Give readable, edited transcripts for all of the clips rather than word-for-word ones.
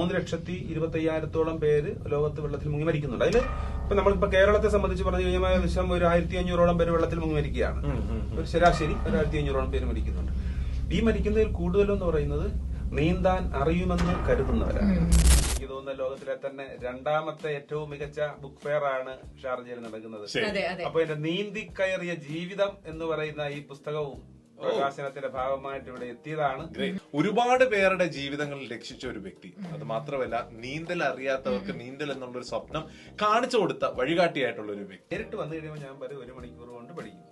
3,25,000-ഓളം പേര് ലോകത്ത് വെള്ളത്തിൽ മുങ്ങി മരിക്കുന്നുണ്ട്. അതിൽ ഇപ്പൊ നമ്മളിപ്പോ കേരളത്തെ സംബന്ധിച്ച് പറഞ്ഞു കഴിഞ്ഞാൽ ഏകദേശം ഒരു 1,500-ഓളം പേര് വെള്ളത്തിൽ മുങ്ങി മരിക്കുകയാണ്. ഒരു ശരാശരി 1,500-ഓളം പേര് മരിക്കുന്നുണ്ട്. ഈ മരിക്കുന്നതിൽ കൂടുതലെന്ന് പറയുന്നത് നീന്താൻ അറിയുമെന്ന് കരുതുന്നവരാണ്. എനിക്ക് തോന്നുന്ന ലോകത്തിലെ തന്നെ 2ാമത്തെ ഏറ്റവും മികച്ച ബുക്ക് ഫെയർ ആണ് ഷാർജയിൽ നടക്കുന്നത്. അപ്പൊ എന്റെ നീന്തി കയറിയ ജീവിതം എന്ന് പറയുന്ന ഈ പുസ്തകവും പ്രകാശനത്തിന്റെ ഭാഗമായിട്ട് ഇവിടെ എത്തിയതാണ്. ഒരുപാട് പേരുടെ ജീവിതങ്ങൾ രക്ഷിച്ച ഒരു വ്യക്തി. അത് മാത്രമല്ല, നീന്തൽ അറിയാത്തവർക്ക് നീന്തൽ എന്നുള്ളൊരു സ്വപ്നം കാണിച്ചു കൊടുത്ത വഴികാട്ടിയായിട്ടുള്ള ഒരു വ്യക്തി. നേരിട്ട് വന്നു കഴിയുമ്പോൾ ഞാൻ 1 മണിക്കൂർ കൊണ്ട് പഠിക്കും.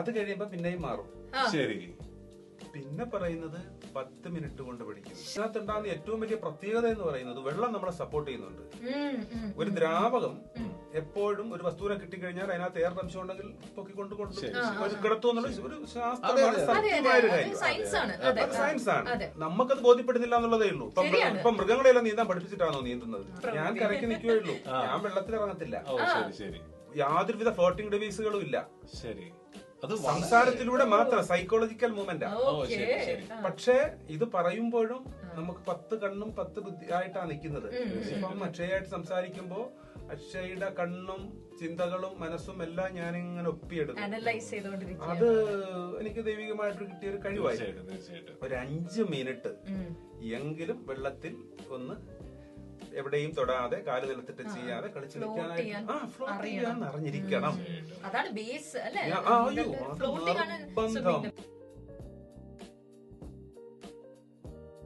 അത് കഴിയുമ്പോ പിന്നെയും മാറും. ശരി. പിന്നെ പറയുന്നത് 10 മിനിറ്റ് കൊണ്ട് പഠിക്കും. ഇതിനകത്തുണ്ടാകുന്ന ഏറ്റവും വലിയ പ്രത്യേകത എന്ന് പറയുന്നത് വെള്ളം നമ്മളെ സപ്പോർട്ട് ചെയ്യുന്നുണ്ട്. ഒരു ദ്രാവകം എപ്പോഴും ഒരു വസ്തുവിനെ കിട്ടിക്കഴിഞ്ഞാൽ അതിനകത്ത് എയർ അംശം ഉണ്ടെങ്കിൽ പൊക്കിക്കൊണ്ട് കിടത്തു എന്നുള്ള ഒരു ശാസ്ത്രമാണ്, സത്യമായ ഒരു കാര്യം. സയൻസ് ആണ്. നമുക്കത് ബോധ്യപ്പെടുന്നില്ല എന്നുള്ളതേ ഉള്ളൂ. ഇപ്പൊ മൃഗങ്ങളെല്ലാം നീന്താൻ പഠിപ്പിച്ചിട്ടാണോ നീന്തുന്നത്? ഞാൻ കരയ്ക്ക് നിൽക്കുകയേ ഉള്ളൂ, ഞാൻ വെള്ളത്തിൽ ഇറങ്ങത്തില്ല. യാതൊരുവിധ ഫ്ലോട്ടിംഗ് ഡിവൈസുകളും ഇല്ല. ശരി. അത് സംസാരത്തിലൂടെ മാത്രം സൈക്കോളജിക്കൽ മൂവ്മെന്റ്. പക്ഷേ ഇത് പറയുമ്പോഴും നമുക്ക് 10 കണ്ണും 10 ബുദ്ധി ആയിട്ടാണ് നിൽക്കുന്നത്. ഇപ്പം അക്ഷയായിട്ട് സംസാരിക്കുമ്പോ അക്ഷയുടെ കണ്ണും ചിന്തകളും മനസ്സും എല്ലാം ഞാനിങ്ങനെ ഒപ്പിയെടുക്കും. അത് എനിക്ക് ദൈവികമായിട്ട് കിട്ടിയ ഒരു കഴിവായിരുന്നു. ഒരു 5 മിനിറ്റ് എങ്കിലും വെള്ളത്തിൽ ഒന്ന് എവിടെയും തൊടാതെ കാല് നിലത്തിട്ട് ചെയ്യാതെ കളിച്ചു നിൽക്കാനായിട്ട് അറിഞ്ഞിരിക്കണം. അതാണ് ബേസ് അല്ലേ? നിർബന്ധം.